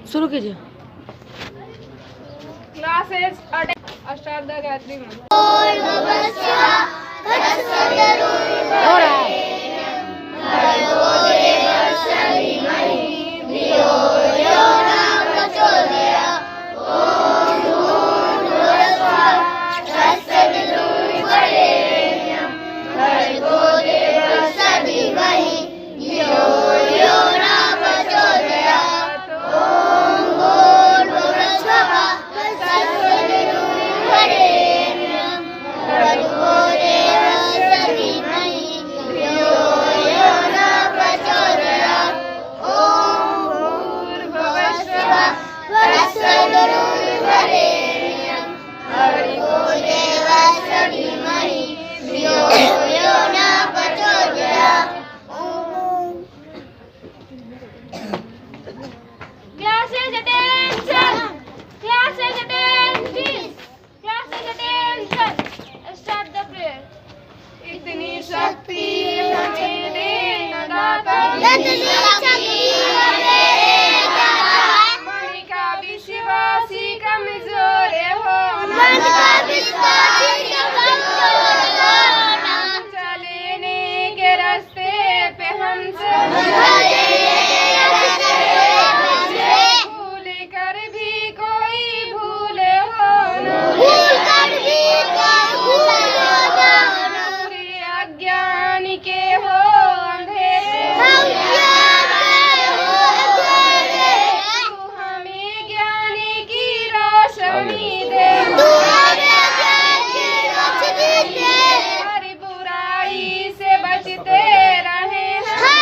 शुरू कीजिए। Classes attend. Start the gathering. हो रहा है। Classes attention. Classes attention. Classes attention. Start the prayer. इतनी शक्ति हमें देना दाता, मन का विश्वासी कमजोर होना, चलने के रास्ते पे हमसे भूल कर भी कोई भूले होना, पूरे अज्ञान के हो अंधेरे, तू हमें ज्ञान की रोशनी दे, हर बुराई से बचते रहे हम,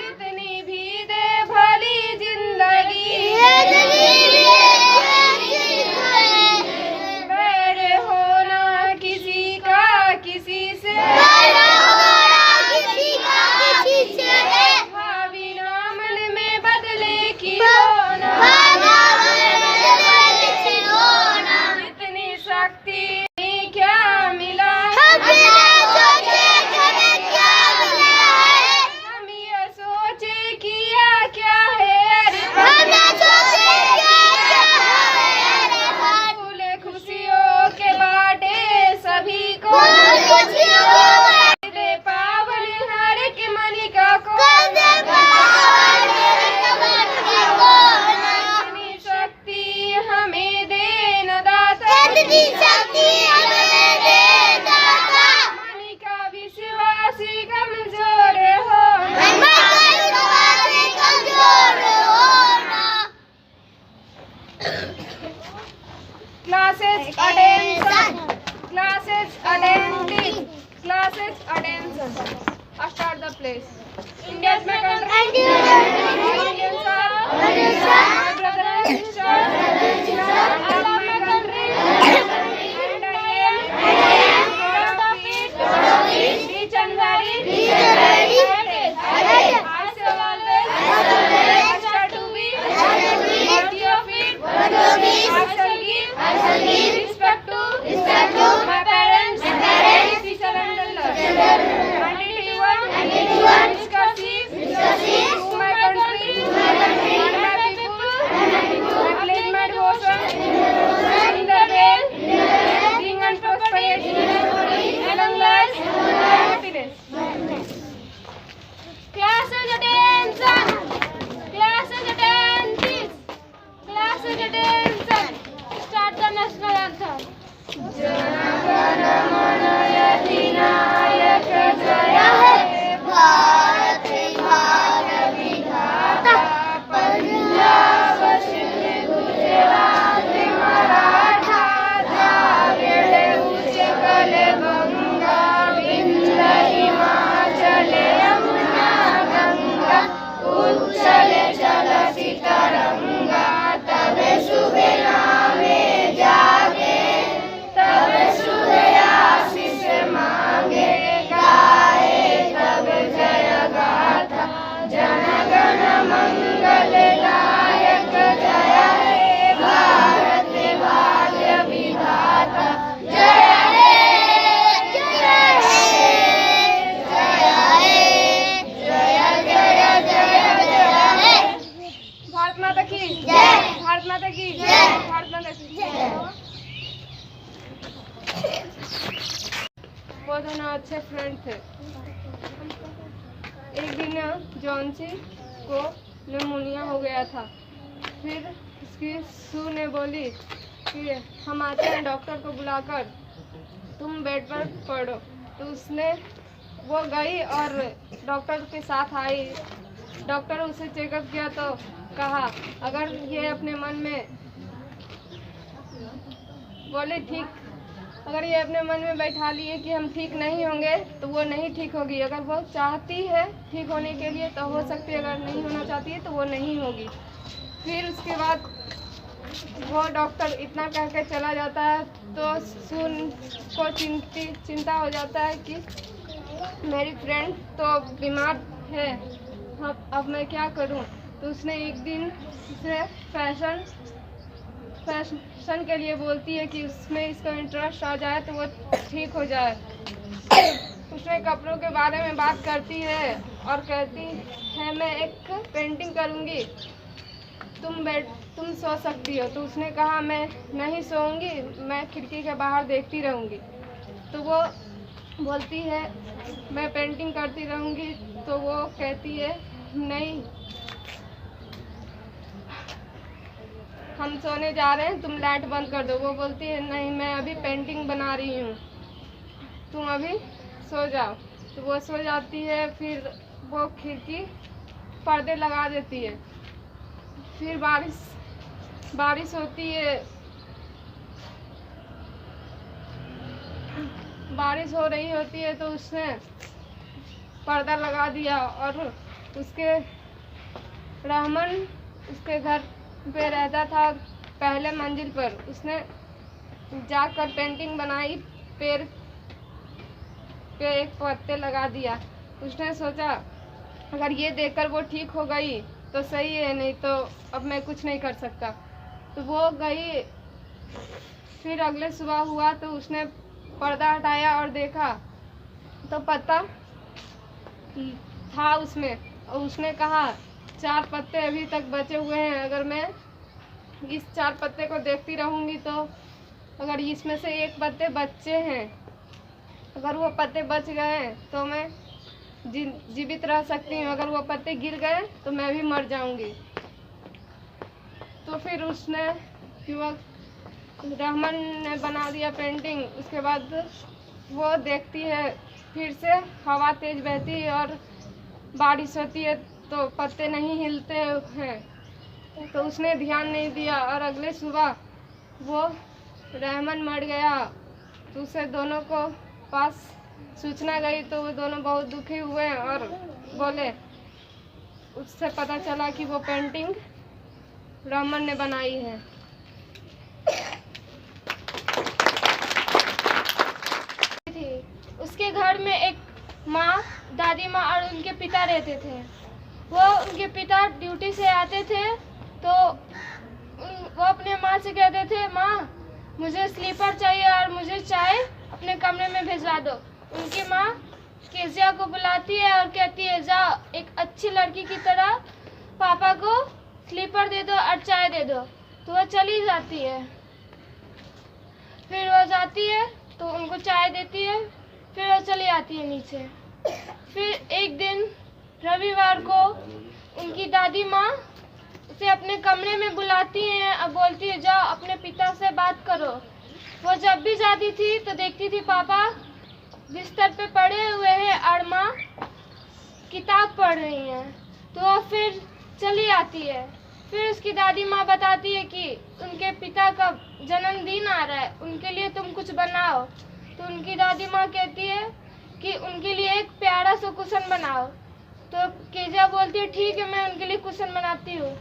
जितनी भी दे भली जिंदगी, बैर होना किसी का किसी से, भावी ना मन में बदले की होना, इतनी शक्ति क्या मिला है, हम ये सोचे किया क्या है, फूले खुशियों के बाटे सभी को, दे पावन हर एक मनिका को, इतनी शक्ति हमें देना दाता, मनिका विश्वासी कमजोर हो, Classes attention. Classes attention. Classes attention. Start the place. India's my country. Indians are my brother and sister. I love my country. And I am proud of it. Rich and very. I shall always try to be worthy of it. I shall give respect to my parents, teacher and elders. And anyone discusses to my country and my people की जय। भारत माता की जय। वो दोनों अच्छे friend थे। एक दिन जॉन्सी को निमोनिया हो गया था। फिर उसकी सू ने बोली कि हम आते हैं डॉक्टर को बुलाकर, तुम बेड पर पड़ो। तो वो गई और डॉक्टर के साथ आई। डॉक्टर उसे चेकअप किया तो कहा अगर ये अपने मन में बोले ठीक, अगर ये अपने मन में बैठा लिए कि हम ठीक नहीं होंगे तो वो नहीं ठीक होगी। अगर वो चाहती है ठीक होने के लिए तो हो सकती है, अगर नहीं होना चाहती है तो वो नहीं होगी। फिर उसके बाद वो डॉक्टर इतना कह के चला जाता है तो सुन को चिंता हो जाता है कि मेरी फ्रेंड तो बीमार है, अब मैं क्या करूं। तो उसने एक दिन उसे फैशन के लिए बोलती है कि उसमें इसका इंटरेस्ट आ जाए तो वो ठीक हो जाए। उसमें कपड़ों के बारे में बात करती है और कहती है मैं एक पेंटिंग करूंगी, तुम सो सकती हो। तो उसने कहा मैं नहीं सोऊंगी, मैं खिड़की के बाहर देखती रहूंगी। तो वो बोलती है मैं पेंटिंग करती रहूंगी। तो वो कहती है नहीं, हम सोने जा रहे हैं, तुम लाइट बंद कर दो। वो बोलती है नहीं, मैं अभी पेंटिंग बना रही हूँ, तुम अभी सो जाओ। तो वो सो जाती है। फिर वो खिड़की पर्दे लगा देती है। फिर बारिश होती है, बारिश हो रही होती है तो उसने पर्दा लगा दिया और उसके रहमान उसके घर पे रहता था पहले मंजिल पर। उसने जाकर पेंटिंग बनाई, पेड़ पे एक पत्ते लगा दिया। उसने सोचा अगर ये देखकर वो ठीक हो गई तो सही है, नहीं तो अब मैं कुछ नहीं कर सकता। तो वो गई। फिर अगले सुबह हुआ तो उसने पर्दा हटाया और देखा तो पत्ता था उसमें। और उसने कहा 4 पत्ते अभी तक बचे हुए हैं, अगर मैं इस 4 पत्ते को देखती रहूंगी तो अगर इसमें से एक पत्ते बचे हैं, अगर वो पत्ते बच गए तो मैं जीवित रह सकती हूँ, अगर वो पत्ते गिर गए तो मैं भी मर जाऊंगी। तो फिर उसने युवक रहमान ने बना दिया पेंटिंग। उसके बाद वो देखती है फिर से हवा तेज बहती है और बारिश होती है तो पत्ते नहीं हिलते हैं। तो उसने ध्यान नहीं दिया और अगले सुबह वो रहमान मर गया। तो उसे दोनों को पास सूचना गई तो वो दोनों बहुत दुखी हुए और बोले, उससे पता चला कि वो पेंटिंग रहमान ने बनाई है। उसके घर में एक माँ, दादी माँ और उनके पिता रहते थे। वो उनके पिता ड्यूटी से आते थे तो वो अपने माँ से कहते थे माँ मुझे स्लीपर चाहिए और मुझे चाय अपने कमरे में भिजवा दो। उनकी माँ केजिया को बुलाती है और कहती है जाओ एक अच्छी लड़की की तरह पापा को स्लीपर दे दो और चाय दे दो। तो वह चली जाती है। फिर वह जाती है तो उनको चाय देती है, फिर वह चली आती है नीचे। फिर एक दिन रविवार को उनकी दादी माँ उसे अपने कमरे में बुलाती हैं और बोलती है जाओ अपने पिता से बात करो। वो जब भी जाती थी तो देखती थी पापा बिस्तर पे पड़े हुए हैं और माँ किताब पढ़ रही हैं। तो वो फिर चली आती है। फिर उसकी दादी माँ बताती है कि उनके पिता का जन्मदिन आ रहा है, उनके लिए तुम कुछ बनाओ। तो उनकी दादी माँ कहती है कि उनके लिए एक प्यारा सा कुशन बनाओ। तो केजिया बोलती है ठीक है मैं उनके लिए कुशन बनाती हूँ।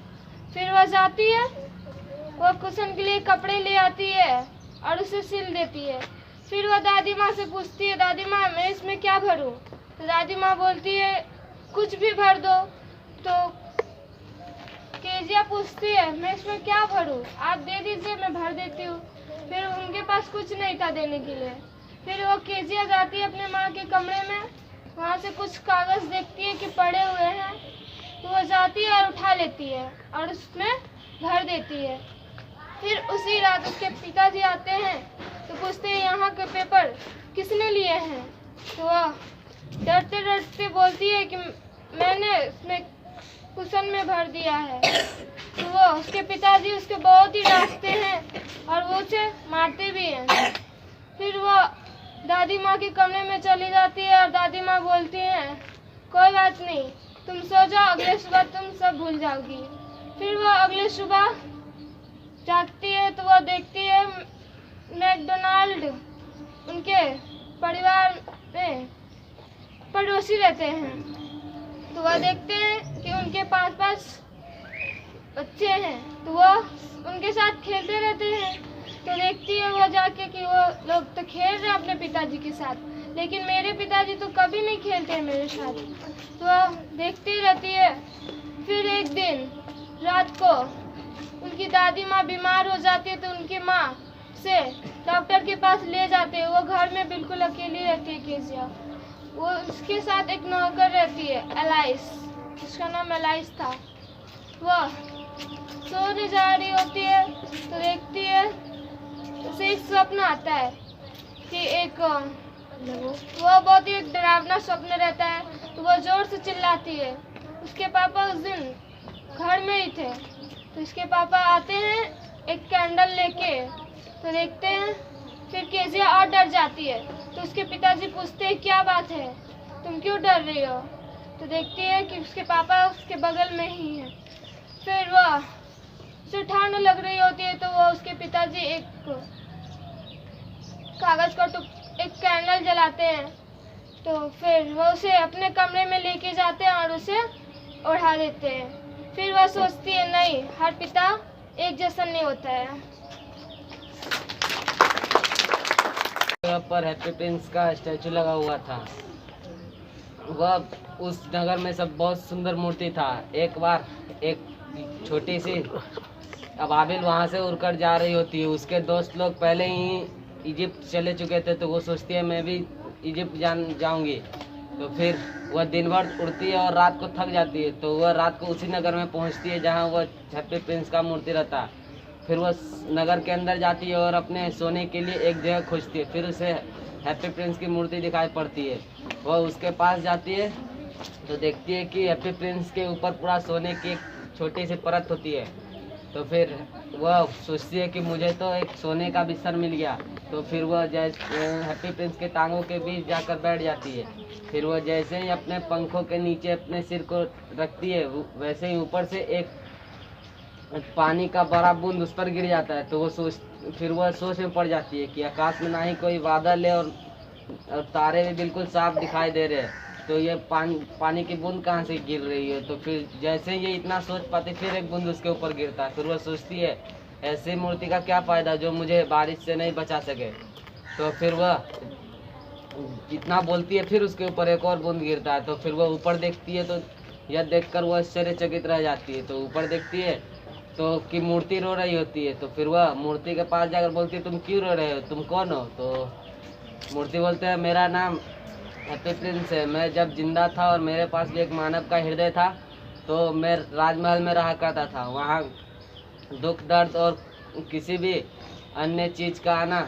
फिर वह जाती है, वो कुशन के लिए कपड़े ले आती है और उसे सिल देती है। फिर वह दादी माँ से पूछती है दादी माँ मैं इसमें क्या भरूँ। तो दादी माँ बोलती है कुछ भी भर दो। तो केजिया पूछती है मैं इसमें क्या भरूँ, आप दे दीजिए मैं भर देती हूँ। फिर उनके पास कुछ नहीं था देने के लिए। फिर वो केजिया जाती है अपने माँ के कमरे में, वहाँ से कुछ कागज देखती है कि पड़े हुए हैं। तो वो जाती है और उठा लेती है और उसमें भर देती है। फिर उसी रात उसके पिताजी आते हैं तो पूछते हैं यहाँ के पेपर किसने लिए हैं। तो वह डरते डरते बोलती है कि मैंने इसमें कुशन में भर दिया है। तो वो उसके पिताजी उसके बहुत ही डांटते हैं और वो उसे मारते भी हैं। फिर वो दादी माँ के कमरे में चली जाती है और दादी माँ बोलती हैं कोई बात नहीं, तुम सो जाओ, अगले सुबह तुम सब भूल जाओगी। फिर वो अगले सुबह जागती है तो वो देखती है मैकडोनाल्ड उनके परिवार में पड़ोसी रहते हैं। तो वह देखते हैं कि उनके 5-5 बच्चे हैं, तो वो उनके साथ खेलते रहते हैं। तो देखती है वो जाके कि वो लोग तो खेल रहे हैं अपने पिताजी के साथ, लेकिन मेरे पिताजी तो कभी नहीं खेलते हैं मेरे साथ। तो वह देखती रहती है। फिर एक दिन रात को उनकी दादी माँ बीमार हो जाती है तो उनकी माँ से डॉक्टर के पास ले जाते हैं। वो घर में बिल्कुल अकेली रहती है केजिया। वो उसके साथ एक नौकर रहती है एलाइस, उसका नाम एलाइस था। वह सोने जा रही होती है तो देखती है उसे एक स्वप्न आता है कि वो बहुत ही एक डरावना स्वप्न रहता है। तो वो जोर से चिल्लाती है। उसके पापा उस दिन घर में ही थे। तो उसके पापा आते हैं एक कैंडल लेके, तो देखते हैं। फिर केजिया और डर जाती है। तो उसके पिताजी पूछते हैं क्या बात है, तुम क्यों डर रही हो। तो देखती है कि उसके पापा उसके बगल में ही हैं। फिर वह उसे ठंड लग रही होती है तो वो उसके पिताजी एक कागज का एक कैंडल जलाते हैं। तो फिर वो उसे अपने कमरे में लेके जाते हैं और उसे ओढ़ा देते हैं। फिर वह सोचती है नहीं, हर पिता एक जैसा नहीं होता है। पर हैप्पी प्रिंस का स्टैचू लगा हुआ था। वह उस नगर में सब बहुत सुंदर मूर्ति था। एक बार एक छोटी सी अबाबिल वहाँ से उड़कर जा रही होती है। उसके दोस्त लोग पहले ही इजिप्ट चले चुके थे, तो वो सोचती है मैं भी इजिप्ट जाऊंगी। तो फिर वह दिन भर उड़ती है और रात को थक जाती है। तो वह रात को उसी नगर में पहुँचती है जहाँ वह हैप्पी प्रिंस का मूर्ति रहता है। फिर वह नगर के अंदर जाती है और अपने सोने के लिए एक जगह खोजती है। फिर उसे हैप्पी प्रिंस की मूर्ति दिखाई पड़ती है। वह उसके पास जाती है तो देखती है कि हैप्पी प्रिंस के ऊपर पूरा सोने की एक छोटी सी परत होती है। तो फिर वह सोचती है कि मुझे तो एक सोने का बिस्तर मिल गया। तो फिर वह जैसे हैप्पी प्रिंस के टांगों के बीच जाकर बैठ जाती है। फिर वह जैसे ही अपने पंखों के नीचे अपने सिर को रखती है, वैसे ही ऊपर से एक पानी का बड़ा बूंद उस पर गिर जाता है। तो वो फिर वह सोच में पड़ जाती है कि आकाश में ना ही कोई बादल है और तारे भी बिल्कुल साफ दिखाई दे रहे हैं। तो ये पानी की बूंद कहाँ से गिर रही है। तो फिर जैसे ये इतना सोच पाती, फिर एक बूंद उसके ऊपर गिरता है। फिर वह सोचती है ऐसी मूर्ति का क्या फ़ायदा जो मुझे बारिश से नहीं बचा सके। तो फिर वह इतना बोलती है, फिर उसके ऊपर एक और बूंद गिरता है। तो फिर वह ऊपर देखती है तो यह देखकर वह आश्चर्यचकित रह जाती है। तो ऊपर देखती है तो कि मूर्ति रो रही होती है। तो फिर वह मूर्ति के पास जाकर बोलती है तुम क्यों रो रहे हो, तुम कौन हो। तो मूर्ति बोलते हैं मेरा नाम हैप्पी प्रिंस है। मैं जब जिंदा था और मेरे पास भी एक मानव का हृदय था, तो मैं राजमहल में रहा करता था। वहाँ दुख दर्द और किसी भी अन्य चीज़ का आना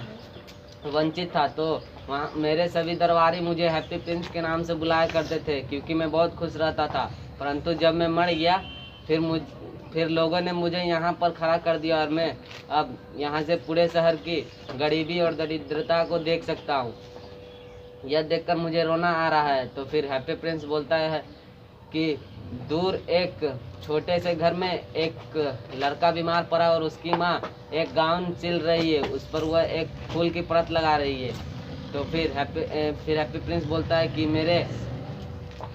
वंचित था। तो वहाँ मेरे सभी दरबारी मुझे हैप्पी प्रिंस के नाम से बुलाया करते थे, क्योंकि मैं बहुत खुश रहता था। परंतु जब मैं मर गया फिर लोगों ने मुझे यहाँ पर खड़ा कर दिया और मैं अब यहाँ से पूरे शहर की गरीबी और दरिद्रता को देख सकता हूँ। यह देखकर मुझे रोना आ रहा है। तो फिर हैप्पी प्रिंस बोलता है कि दूर एक छोटे से घर में एक लड़का बीमार पड़ा और उसकी माँ एक गाउन सिल रही है, उस पर वह एक फूल की परत लगा रही है। तो फिर हैप्पी प्रिंस बोलता है कि मेरे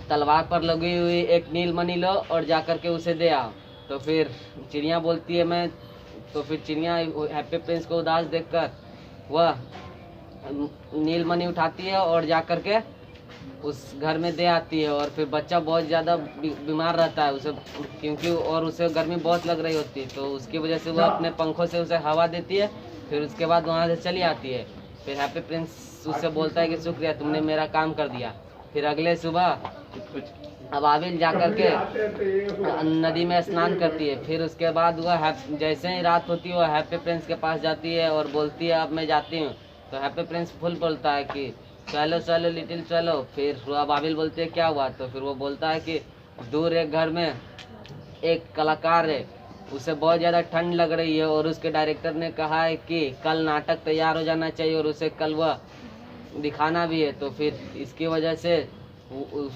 तलवार पर लगी हुई एक नीलमणि लो और जाकर के उसे दे आओ। तो फिर चिड़िया बोलती है मैं। तो फिर चिड़िया हैप्पी प्रिंस को उदास देखकर वह नीलमणि उठाती है और जाकर के उस घर में दे आती है। और फिर बच्चा बहुत ज़्यादा बीमार रहता है उसे, क्योंकि और उसे गर्मी बहुत लग रही होती है। तो उसकी वजह से वह अपने पंखों से उसे हवा देती है। फिर उसके बाद वहाँ से चली आती है। फिर हैप्पी प्रिंस उससे बोलता है कि शुक्रिया, तुमने मेरा काम कर दिया। फिर अगले सुबह अबाबिल जाकर के नदी में स्नान करती है। फिर उसके बाद वह जैसे ही रात होती है वह हैप्पी प्रिंस के पास जाती है और बोलती है अब मैं जाती हूँ। तो हैप्पी प्रिंस फुल बोलता है कि चलो चलो लिटिल चलो। फिर वह अबाबिल बोलती है क्या हुआ? तो फिर वो बोलता है कि दूर एक घर में एक कलाकार है, उसे बहुत ज़्यादा ठंड लग रही है और उसके डायरेक्टर ने कहा है कि कल नाटक तैयार हो जाना चाहिए और उसे कल वह दिखाना भी है। तो फिर इसकी वजह से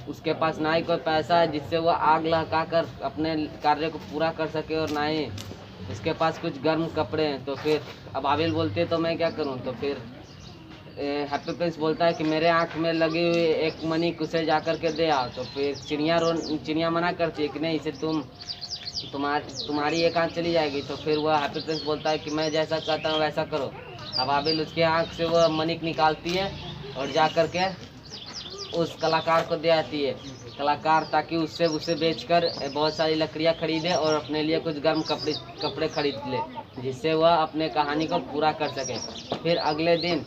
उसके पास ना ही कोई पैसा है जिससे वह आग लगा कर अपने कार्य को पूरा कर सके और ना ही उसके पास कुछ गर्म कपड़े हैं। तो फिर अबाबिल बोलते तो मैं क्या करूं? तो फिर हैप्पी प्रिंस बोलता है कि मेरे आँख में लगी हुई एक मणिक उसे जा कर के दे आओ। तो फिर चिड़िया मना करती है कि नहीं, इसे तुम्हारी एक आँख चली जाएगी। तो फिर वह हैप्पी प्रिंस बोलता है कि मैं जैसा कहता हूँ वैसा करो। अबाबिल उसके आँख से वह मणिक निकालती है और जा कर के उस कलाकार को दे आती है। कलाकार ताकि उससे उसे बेचकर बहुत सारी लकड़ियाँ खरीदे और अपने लिए कुछ गर्म कपड़े खरीद ले, जिससे वह अपने कहानी को पूरा कर सके। फिर अगले दिन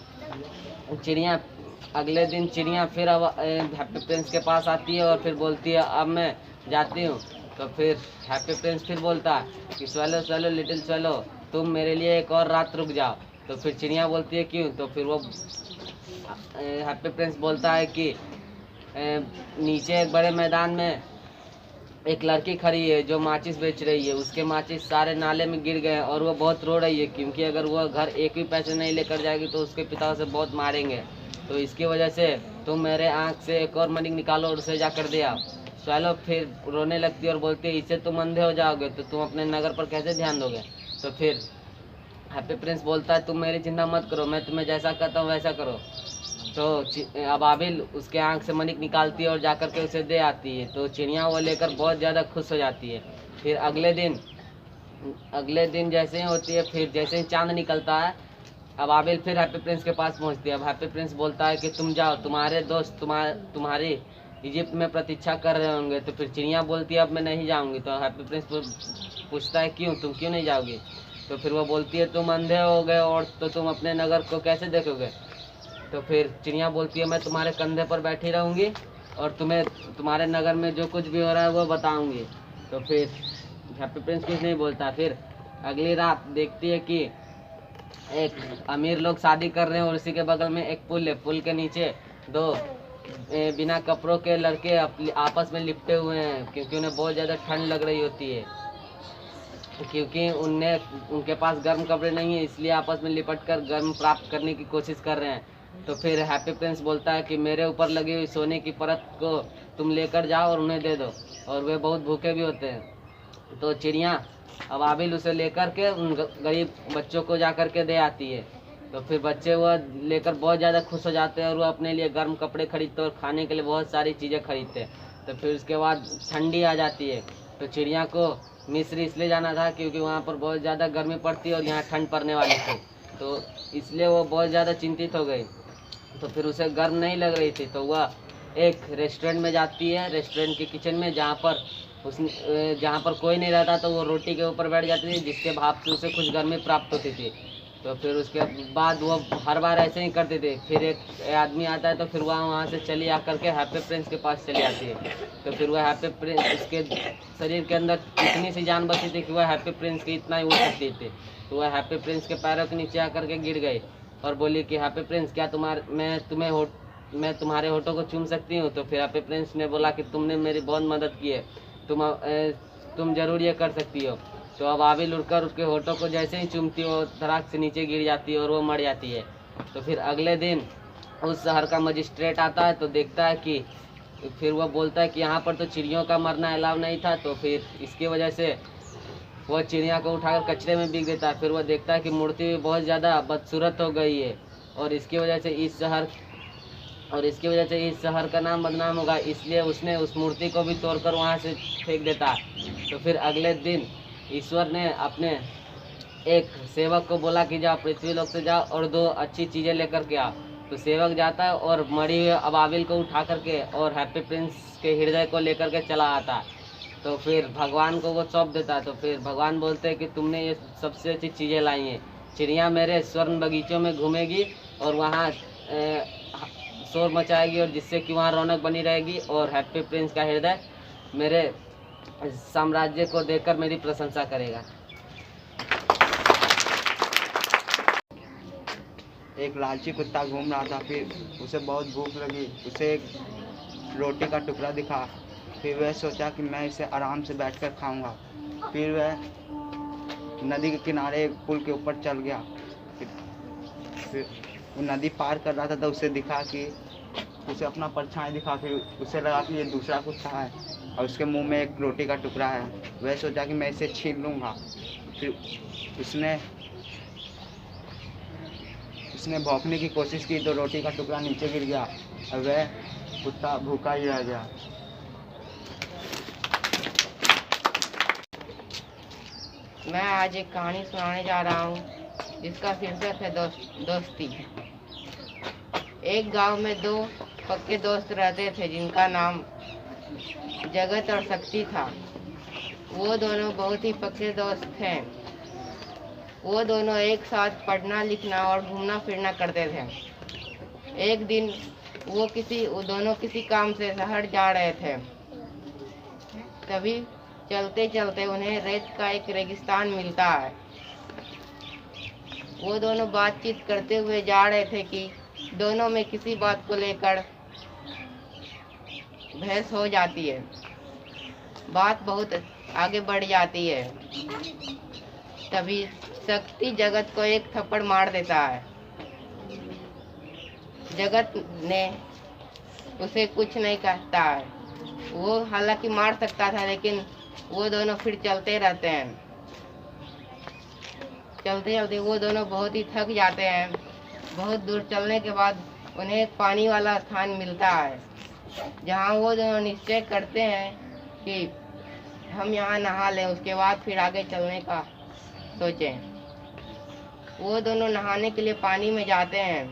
चिड़िया फिर अब हैप्पी प्रिंस के पास आती है और फिर बोलती है अब मैं जाती हूँ। तो फिर हैप्पी प्रिंस फिर बोलता है कि चलो चलो लिटिल चलो, तुम मेरे लिए एक और रात रुक जाओ। तो फिर चिड़िया बोलती है क्यों? तो फिर वो हैप्पी प्रिंस बोलता है कि नीचे एक बड़े मैदान में एक लड़की खड़ी है जो माचिस बेच रही है। उसके माचिस सारे नाले में गिर गए और वो बहुत रो रही है, क्योंकि अगर वह घर एक भी पैसे नहीं लेकर जाएगी तो उसके पिता उसे बहुत मारेंगे। तो इसकी वजह से तुम मेरे आँख से एक और मणिक निकालो और उसे जाकर दे आओ। चलो फिर रोने लगती है और बोलती है इससे तुम अंधे हो जाओगे तो तुम अपने नगर पर कैसे ध्यान दोगे? तो फिर हैप्पी प्रिंस बोलता है तुम मेरी चिंता मत करो, मैं तुम्हें जैसा कहता हूँ वैसा करो। तो अबाबिल उसके आँख से मणिक निकालती है और जाकर के उसे दे आती है। तो चिड़िया वो लेकर बहुत ज़्यादा खुश हो जाती है। फिर अगले दिन जैसे ही होती है, फिर जैसे ही चांद निकलता है अबाबिल फिर हैप्पी प्रिंस के पास पहुंचती है। अब हैप्पी प्रिंस बोलता है कि तुम जाओ, तुम्हारे दोस्त तुम्हारी इजिप्ट में प्रतीक्षा कर रहे होंगे। तो फिर चिड़िया बोलती है अब मैं नहीं जाऊंगी। तो हैप्पी प्रिंस पूछता है क्यों, तुम क्यों नहीं जाओगी? तो फिर वो बोलती है तुम अंधे हो गए और तो तुम अपने नगर को कैसे देखोगे? तो फिर चिड़िया बोलती है मैं तुम्हारे कंधे पर बैठी रहूँगी और तुम्हें तुम्हारे नगर में जो कुछ भी हो रहा है वो बताऊँगी। तो फिर हैप्पी प्रिंस कुछ नहीं बोलता। फिर अगली रात देखती है कि एक अमीर लोग शादी कर रहे हैं और उसी के बगल में एक पुल है। पुल के नीचे दो बिना कपड़ों के लड़के आपस में लिपटे हुए हैं, क्योंकि उन्हें बहुत ज़्यादा ठंड लग रही होती है, क्योंकि उनके पास गर्म कपड़े नहीं है, इसलिए आपस में लिपट कर गर्म प्राप्त करने की कोशिश कर रहे हैं। तो फिर हैप्पी प्रिंस बोलता है कि मेरे ऊपर लगी हुई सोने की परत को तुम लेकर जाओ और उन्हें दे दो, और वे बहुत भूखे भी होते हैं। तो चिड़िया अबाबिल उसे लेकर के उन गरीब बच्चों को जा कर के दे आती है। तो फिर बच्चे वह लेकर बहुत ज़्यादा खुश हो जाते हैं और वह अपने लिए गर्म कपड़े खरीदते और खाने के लिए बहुत सारी चीज़ें खरीदते हैं। तो फिर उसके बाद ठंडी आ जाती है। तो चिड़िया को मिस्र इसलिए जाना था क्योंकि वहाँ पर बहुत ज़्यादा गर्मी पड़ती है और यहाँ ठंड पड़ने वाली थी, तो इसलिए वो बहुत ज़्यादा चिंतित हो गई। तो फिर उसे गर्म नहीं लग रही थी, तो वह एक रेस्टोरेंट में जाती है, रेस्टोरेंट के किचन में, जहाँ पर कोई नहीं रहता। तो वो रोटी के ऊपर बैठ जाती थी, जिसके भाप से उसे कुछ गर्मी प्राप्त होती थी। तो फिर उसके बाद वो हर बार ऐसे ही करते थे। फिर एक आदमी आता है तो फिर वहाँ से चली आकर के हैप्पी प्रिंस के पास चली आती है। तो फिर वह हैप्पी प्रिंस, उसके शरीर के अंदर इतनी सी जान बची थी कि वह हैप्पी प्रिंस की इतना ही उड़ सकती थी। तो वह हैप्पी प्रिंस के पैरों के नीचे आकर के गिर गई और बोली कि हैप्पी प्रिंस क्या मैं तुम्हारे होठों को चूम सकती हूँ? तो फिर हैप्पी प्रिंस ने बोला कि तुमने मेरी बहुत मदद की है, तुम जरूर ये कर सकती हो। तो अबाबिल उड़कर उसके होठों को जैसे ही चूमती वो धड़ाक से नीचे गिर जाती है और वो मर जाती है। तो फिर अगले दिन उस शहर का मजिस्ट्रेट आता है तो देखता है कि फिर वह बोलता है कि यहाँ पर तो चिड़ियों का मरना अलाउ नहीं था। तो फिर इसकी वजह से वह चिड़िया को उठाकर कचरे में बिक देता है। फिर वह देखता है कि मूर्ति भी बहुत ज़्यादा बदसूरत हो गई है और इसकी वजह से इस शहर का नाम बदनाम होगा, इसलिए उसने उस मूर्ति को भी तोड़कर वहाँ से फेंक देता है। तो फिर अगले दिन ईश्वर ने अपने एक सेवक को बोला कि जाओ पृथ्वी लोक से जाओ और 2 अच्छी चीज़ें लेकर के आओ। तो सेवक जाता है और मरी हुए अबाबिल को उठा करके और हैप्पी प्रिंस के हृदय को लेकर के चला आता है। तो फिर भगवान को वो सौंप देता है। तो फिर भगवान बोलते हैं कि तुमने ये सबसे अच्छी चीज़ें लाई हैं, चिड़िया मेरे स्वर्ण बगीचों में घूमेगी और वहाँ शोर मचाएगी और जिससे कि वहाँ रौनक बनी रहेगी और हैप्पी प्रिंस का हृदय मेरे साम्राज्य को देखकर मेरी प्रशंसा करेगा। एक लालची कुत्ता घूम रहा था, फिर उसे बहुत भूख लगी। उसे एक रोटी का टुकड़ा दिखा। फिर वह सोचा कि मैं इसे आराम से बैठकर खाऊंगा। फिर वह नदी के किनारे एक पुल के ऊपर चल गया। फिर वो नदी पार कर रहा था तो उसे दिखा कि उसे अपना परछाई दिखा। फिर उसे लगा कि ये दूसरा कुत्ता है और उसके मुंह में एक रोटी का टुकड़ा है। वह सोचा कि मैं इसे छीन लूँगा। फिर उसने भौंकने की कोशिश की तो रोटी का टुकड़ा नीचे गिर गया और वह कुत्ता भूखा ही रह गया। मैं आज एक कहानी सुनाने जा रहा हूँ जिसका शीर्षक है दोस्ती। एक गांव में दो पक्के दोस्त रहते थे जिनका नाम जगत और शक्ति था। वो दोनों बहुत ही पक्के दोस्त थे। वो दोनों एक साथ पढ़ना लिखना और घूमना फिरना करते थे। एक दिन वो दोनों किसी काम से शहर जा रहे थे। तभी चलते चलते उन्हें रेत का एक रेगिस्तान मिलता है। वो दोनों बातचीत करते हुए जा रहे थे कि दोनों में किसी बात को लेकर बहस हो जाती है। बात बहुत आगे बढ़ जाती है। तभी शक्ति जगत को एक थप्पड़ मार देता है। जगत ने उसे कुछ नहीं कहता है। वो हालांकि मार सकता था लेकिन वो दोनों फिर चलते रहते हैं। चलते चलते वो दोनों बहुत ही थक जाते हैं। बहुत दूर चलने के बाद उन्हें एक पानी वाला स्थान मिलता है जहाँ वो दोनों निश्चय करते हैं कि हम यहाँ नहा लें, उसके बाद फिर आगे चलने का सोचें। वो दोनों नहाने के लिए पानी में जाते हैं।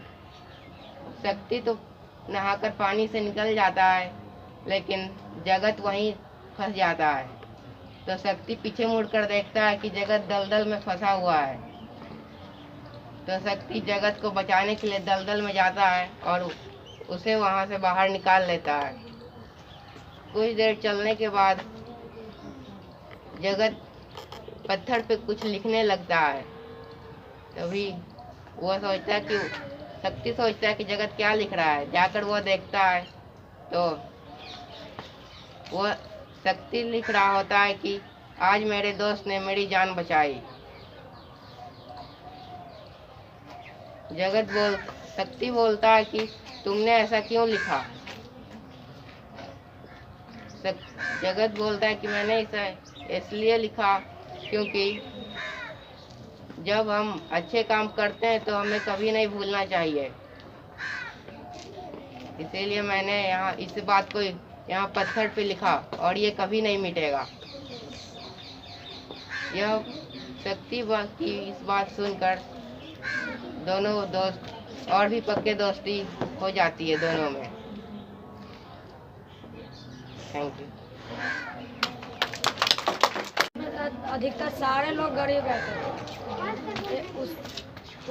शक्ति तो नहाकर पानी से निकल जाता है लेकिन जगत वहीं फंस जाता है। तो शक्ति पीछे मुड़कर देखता है कि जगत दलदल में फंसा हुआ है। तो शक्ति जगत को बचाने के लिए दलदल में जाता है और उसे वहां से बाहर निकाल लेता है। कुछ देर चलने के बाद जगत पत्थर पे कुछ लिखने लगता है। तभी वो सोचता है कि शक्ति सोचता है कि जगत क्या लिख रहा है। जाकर वो देखता है तो वो शक्ति लिख रहा होता है कि आज मेरे दोस्त ने मेरी जान बचाई। शक्ति बोलता है कि तुमने ऐसा क्यों लिखा। जगत बोलता है कि मैंने इसे इसलिए लिखा क्योंकि जब हम अच्छे काम करते हैं तो हमें कभी नहीं भूलना चाहिए। इसीलिए मैंने यहाँ इस बात को यहाँ पत्थर पे लिखा और ये कभी नहीं मिटेगा। यह शक्ति की इस बात सुनकर दोनों दोस्त और भी पक्के दोस्ती हो जाती है दोनों में। Thank you. अधिकतर सारे लोग गरीब रहते थे।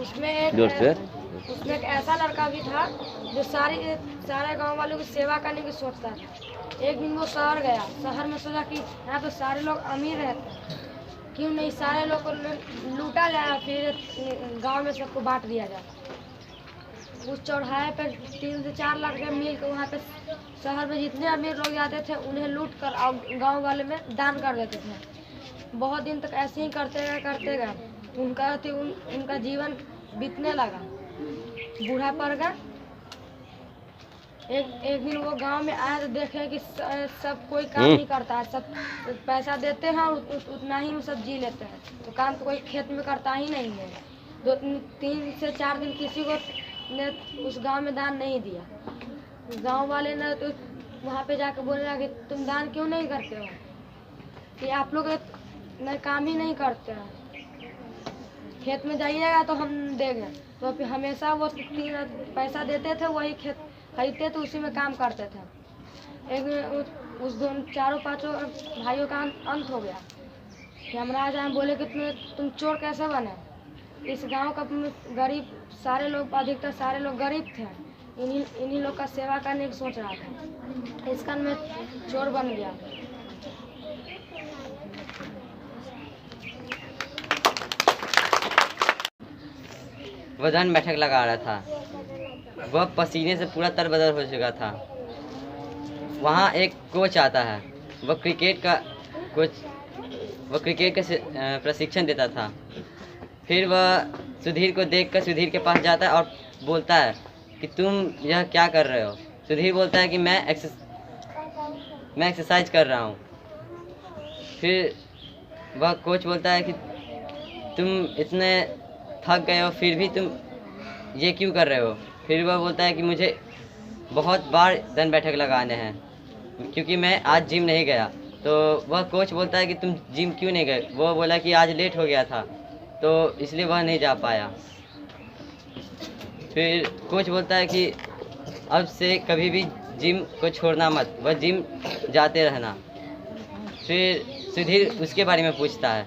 उसमें एक ऐसा लड़का भी था जो सारे गांव वालों की सेवा करने की सोचता था। एक दिन वो शहर गया। शहर में सोचा कि यहाँ तो सारे लोग अमीर रहते हैं, क्यों नहीं सारे लोग को लूटा जाए, फिर गांव में सबको बांट दिया जाए। उस चौराहे पर 3 से 4 लड़के मिल कर वहाँ पे शहर में जितने अमीर लोग जाते थे उन्हें लूट कर गाँव वाले में दान कर देते थे। बहुत दिन तक ऐसे ही करते गए। उनका जीवन बीतने लगा। बूढ़ा पड़ गया। एक दिन वो गांव में आया तो देखे कि सब कोई काम नहीं करता है। सब पैसा देते हैं और उतना ही वो सब जी लेते हैं। तो काम तो कोई खेत में करता ही नहीं है। 3 से 4 दिन किसी को ने उस गांव में दान नहीं दिया। गांव वाले ने तो वहाँ पे जाकर बोला कि तुम दान क्यों नहीं करते हो, कि आप लोग काम ही नहीं करते हैं। खेत में जाइएगा तो हम देंगे। तो फिर हमेशा वो 3 पैसा देते थे, वही खेत खरीदते थे, उसी में काम करते थे। एक दिन उस 4-5 भाइयों का अंत हो गया। यमराज आए बोले कि तुम चोर कैसे बने। इस गांव का गरीब अधिकतर सारे लोग गरीब थे। इन्हीं लोग का सेवा करने की सोच रहा था। इस कारण मैं चोर बन गया। वह दंड बैठक लगा रहा था। वह पसीने से पूरा तरबतर हो चुका था। वहाँ एक कोच आता है, वह क्रिकेट का प्रशिक्षण देता था। फिर वह सुधीर को देखकर सुधीर के पास जाता है और बोलता है कि तुम यह क्या कर रहे हो। सुधीर बोलता है कि मैं एक्सरसाइज कर रहा हूँ। फिर वह कोच बोलता है कि तुम इतने थक गए हो फिर भी तुम ये क्यों कर रहे हो। फिर वह बोलता है कि मुझे बहुत बार दंड बैठक लगाने हैं क्योंकि मैं आज जिम नहीं गया। तो वह कोच बोलता है कि तुम जिम क्यों नहीं गए। वो बोला कि आज लेट हो गया था तो इसलिए वह नहीं जा पाया। फिर कोच बोलता है कि अब से कभी भी जिम को छोड़ना मत, वह जिम जाते रहना। फिर सुधीर उसके बारे में पूछता है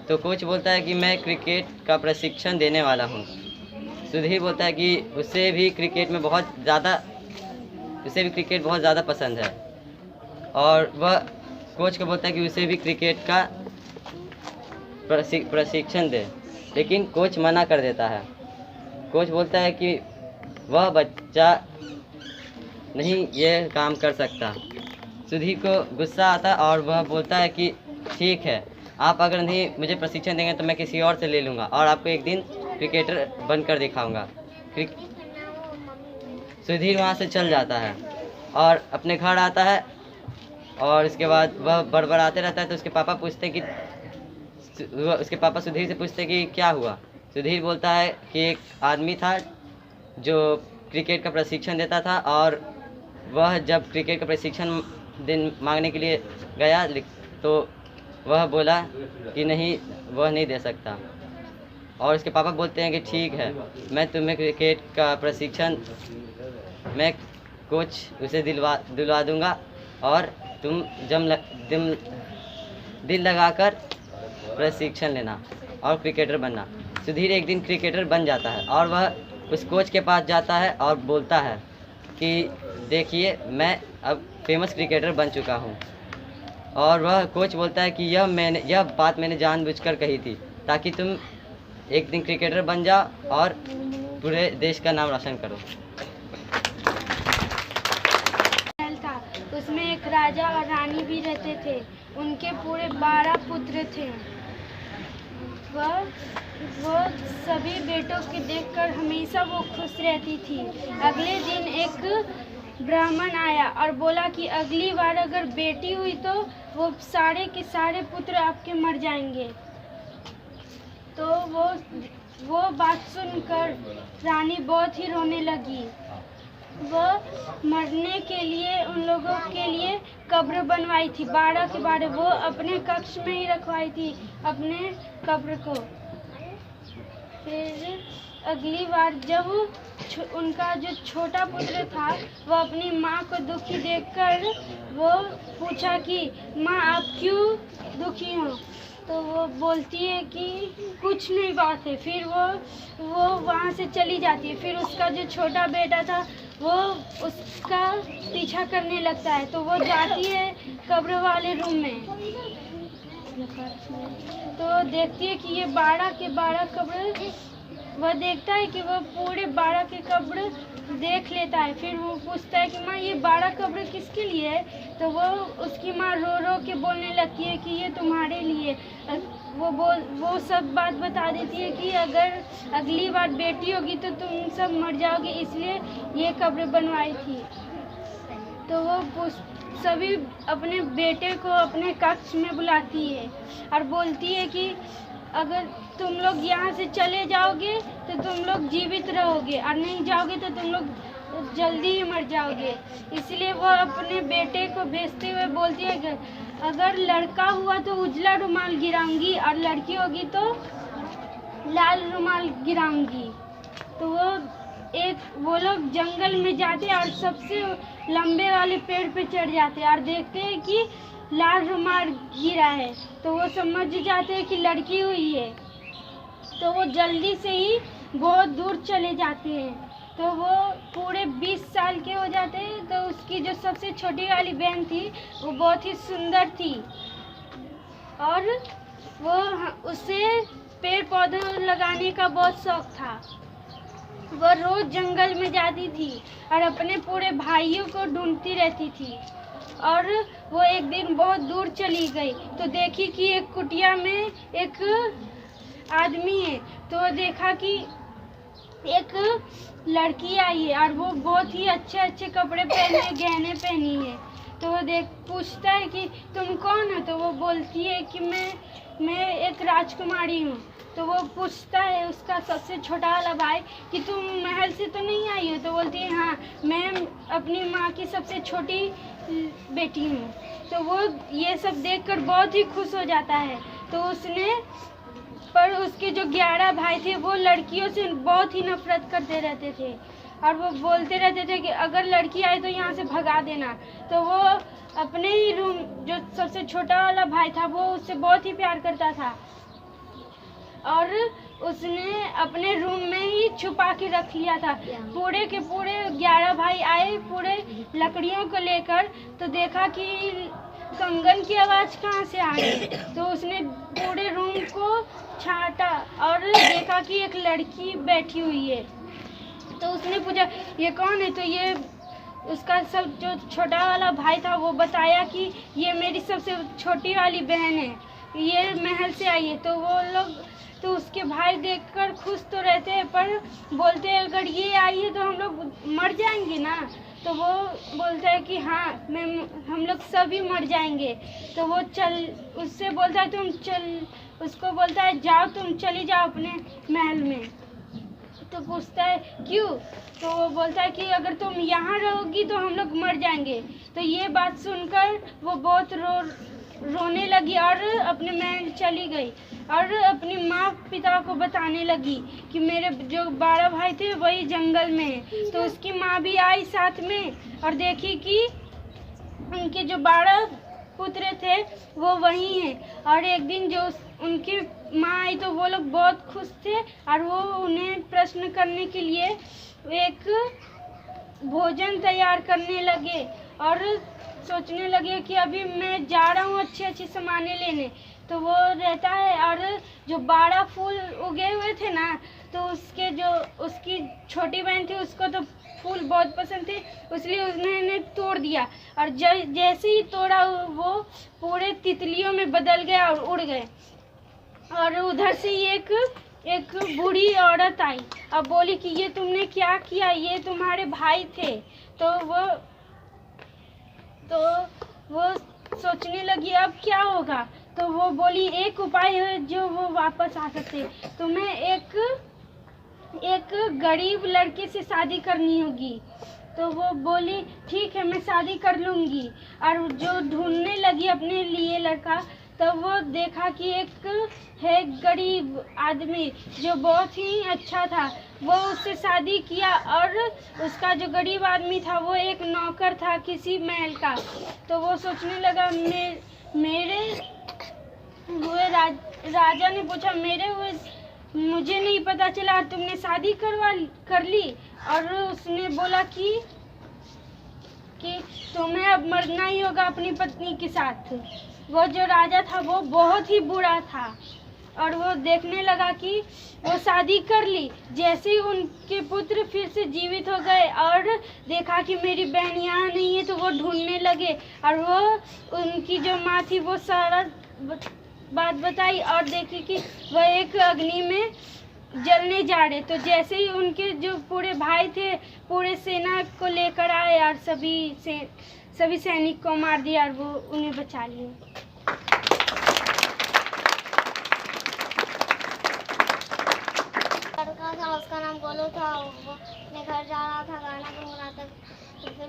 तो कोच बोलता है कि मैं क्रिकेट का प्रशिक्षण देने वाला हूँ। सुधीर बोलता है कि उसे भी क्रिकेट बहुत ज़्यादा पसंद है और वह कोच को बोलता है कि उसे भी क्रिकेट का प्रशिक्षण दे, लेकिन कोच मना कर देता है। कोच बोलता है कि वह बच्चा नहीं ये काम कर सकता। सुधीर को गुस्सा आता और वह बोलता है कि ठीक है, आप अगर नहीं मुझे प्रशिक्षण देंगे तो मैं किसी और से ले लूँगा और आपको एक दिन क्रिकेटर बनकर दिखाऊंगा। सुधीर वहाँ से चल जाता है और अपने घर आता है और इसके बाद वह बड़बड़ाते रहता है। तो उसके पापा सुधीर से पूछते हैं कि क्या हुआ। सुधीर बोलता है कि एक आदमी था जो क्रिकेट का प्रशिक्षण देता था और वह जब क्रिकेट का प्रशिक्षण दिन मांगने के लिए गया तो वह बोला कि नहीं, वह नहीं दे सकता। और उसके पापा बोलते हैं कि ठीक है, मैं तुम्हें क्रिकेट का प्रशिक्षण मैं कोच उसे दिलवा दूंगा और तुम दिल लगाकर प्रशिक्षण लेना और क्रिकेटर बनना। सुधीर एक दिन क्रिकेटर बन जाता है और वह उस कोच के पास जाता है और बोलता है कि देखिए मैं अब फेमस क्रिकेटर बन चुका हूँ। और वह कोच बोलता है कि यह बात मैंने जानबूझकर कही थी ताकि तुम एक दिन क्रिकेटर बन जाओ और पूरे देश का नाम रोशन करो। था उसमें एक राजा और रानी भी रहते थे। उनके पूरे 12 पुत्र थे। वो सभी बेटों के देखकर हमेशा वो खुश रहती थी। अगले दिन एक ब्राह्मण आया और बोला कि अगली बार अगर बेटी हुई तो वो सारे के सारे पुत्र आपके मर जाएंगे। तो वो बात सुनकर रानी बहुत ही रोने लगी। वो मरने के लिए उन लोगों के लिए कब्र बनवाई थी, 12 के 12। वो अपने कक्ष में ही रखवाई थी अपने कब्र को। फिर अगली बार जब उनका जो छोटा पुत्र था वो अपनी माँ को दुखी देखकर वो पूछा कि माँ आप क्यों दुखी हो। तो वो बोलती है कि कुछ नहीं बात है। फिर वो वहाँ से चली जाती है। फिर उसका जो छोटा बेटा था वो उसका पीछा करने लगता है। तो वो जाती है कब्र वाले रूम में, तो देखती है कि ये 12 के 12 कब्र। वह देखता है कि वो पूरे 12 के कब्र देख लेता है। फिर वो पूछता है कि माँ ये 12 कब्र किसके लिए है। तो वो उसकी माँ रो रो के बोलने लगती है कि ये तुम्हारे लिए। वो सब बात बता देती है कि अगर अगली बार बेटी होगी तो तुम सब मर जाओगे, इसलिए ये कब्र बनवाई थी। तो वो सभी अपने बेटे को अपने कक्ष में बुलाती है और बोलती है कि अगर तुम लोग यहाँ से चले जाओगे तो तुम लोग जीवित रहोगे और नहीं जाओगे तो तुम लोग जल्दी ही मर जाओगे। इसलिए वो अपने बेटे को भेजते हुए बोलती है कि अगर लड़का हुआ तो उजला रुमाल गिराऊंगी और लड़की होगी तो लाल रुमाल गिराऊंगी। तो वो लोग जंगल में जाते हैं और सबसे लंबे वाले पेड़ पे चढ़ जाते हैं और देखते हैं कि लाल रुमाल गिरा है। तो वो समझ जाते हैं कि लड़की हुई है। तो वो जल्दी से ही बहुत दूर चले जाते हैं। तो वो पूरे 20 साल के हो जाते हैं। तो उसकी जो सबसे छोटी वाली बहन थी वो बहुत ही सुंदर थी और उसे पेड़ पौधे लगाने का बहुत शौक था। वो रोज जंगल में जाती थी और अपने पूरे भाइयों को ढूंढती रहती थी। और वो एक दिन बहुत दूर चली गई तो देखी कि एक कुटिया में एक आदमी है। तो देखा कि एक लड़की आई है और वो बहुत ही अच्छे अच्छे कपड़े पहने, गहने पहनी है। तो वो पूछता है कि तुम कौन हो? तो वो बोलती है कि मैं एक राजकुमारी हूँ। तो वो पूछता है उसका सबसे छोटा वाला भाई कि तुम महल से तो नहीं आई हो? तो बोलती है हाँ, मैं अपनी माँ की सबसे छोटी बेटी हूँ। तो वो ये सब देखकर बहुत ही खुश हो जाता है। तो पर उसके जो 11 भाई थे वो लड़कियों से बहुत ही नफरत करते रहते थे और वो बोलते रहते थे कि अगर लड़की आए तो यहाँ से भगा देना। तो वो अपने ही रूम, जो सबसे छोटा वाला भाई था वो उससे बहुत ही प्यार करता था और उसने अपने रूम में ही छुपा के रख लिया था। पूरे के पूरे 11 भाई आए पूरे लकड़ियों को लेकर। तो देखा कि कंगन की आवाज़ कहाँ से आ रही। तो उसने पूरे रूम को छांटा और देखा कि एक लड़की बैठी हुई है। तो उसने पूछा ये कौन है? तो ये उसका सब जो छोटा वाला भाई था वो बताया कि ये मेरी सबसे छोटी वाली बहन है, ये महल से आई है। तो वो लोग, तो उसके भाई देखकर खुश तो रहते हैं पर बोलते हैं अगर ये आई है तो हम लोग मर जाएंगे ना। तो वो बोलता है कि हाँ हम लोग सभी मर जाएंगे। तो वो उससे बोलता है तुम चल, उसको बोलता है जाओ तुम चली जाओ अपने महल में। तो पूछता है क्यों? तो वो बोलता है कि अगर तुम यहाँ रहोगी तो हम लोग मर जाएंगे। तो ये बात सुनकर वो बहुत रोने लगी और अपने महल चली गई और अपनी माँ पिता को बताने लगी कि मेरे जो 12 भाई थे वही जंगल में है। तो उसकी माँ भी आई साथ में और देखी कि उनके जो 12 पुत्र थे वो वही हैं। और एक दिन जो उनकी माँ आई तो वो लोग बहुत खुश थे और वो उन्हें प्रश्न करने के लिए एक भोजन तैयार करने लगे और सोचने लगे कि अभी मैं जा रहा हूँ अच्छे अच्छे सामाने लेने। तो वो रहता है और जो 12 फूल उगे हुए थे ना, तो उसकी छोटी बहन थी उसको तो फूल बहुत पसंद थे, इसलिए उसने तोड़ दिया और जैसे ही तोड़ा वो पूरे तितलियों में बदल गया और उड़ गए। और उधर से एक बूढ़ी औरत आई और बोली कि ये तुमने क्या किया, ये तुम्हारे भाई थे। तो वो सोचने लगी अब क्या होगा। तो वो बोली एक उपाय है जो वो वापस आ सकते। तुम्हें एक गरीब लड़के से शादी करनी होगी। तो वो बोली ठीक है मैं शादी कर लूँगी। और जो ढूंढने लगी अपने लिए लड़का, तब वो देखा कि एक है गरीब आदमी जो बहुत ही अच्छा था। वो उससे शादी किया और उसका जो गरीब आदमी था वो एक नौकर था किसी महल का। तो वो सोचने लगा राजा ने पूछा मेरे हुए मुझे नहीं पता चला, तुमने शादी कर ली। और उसने बोला कि तुम्हें अब मरना ही होगा अपनी पत्नी के साथ। वो जो राजा था वो बहुत ही बुरा था और वो देखने लगा कि वो शादी कर ली। जैसे ही उनके पुत्र फिर से जीवित हो गए और देखा कि मेरी बहन यहाँ नहीं है, तो वो ढूंढने लगे और वो उनकी जो माँ थी वो सारा बात बताई और देखी कि वह एक अग्नि में जलने जा रहे। तो जैसे ही उनके जो पूरे भाई थे पूरे सेना को लेकर आए और सभी सैनिक को मार दिया और वो उन्हें बचा लिए। लड़का था उसका नाम गोलू था। वो अपने घर जा रहा था गाना गुनगुनाता। तो फिर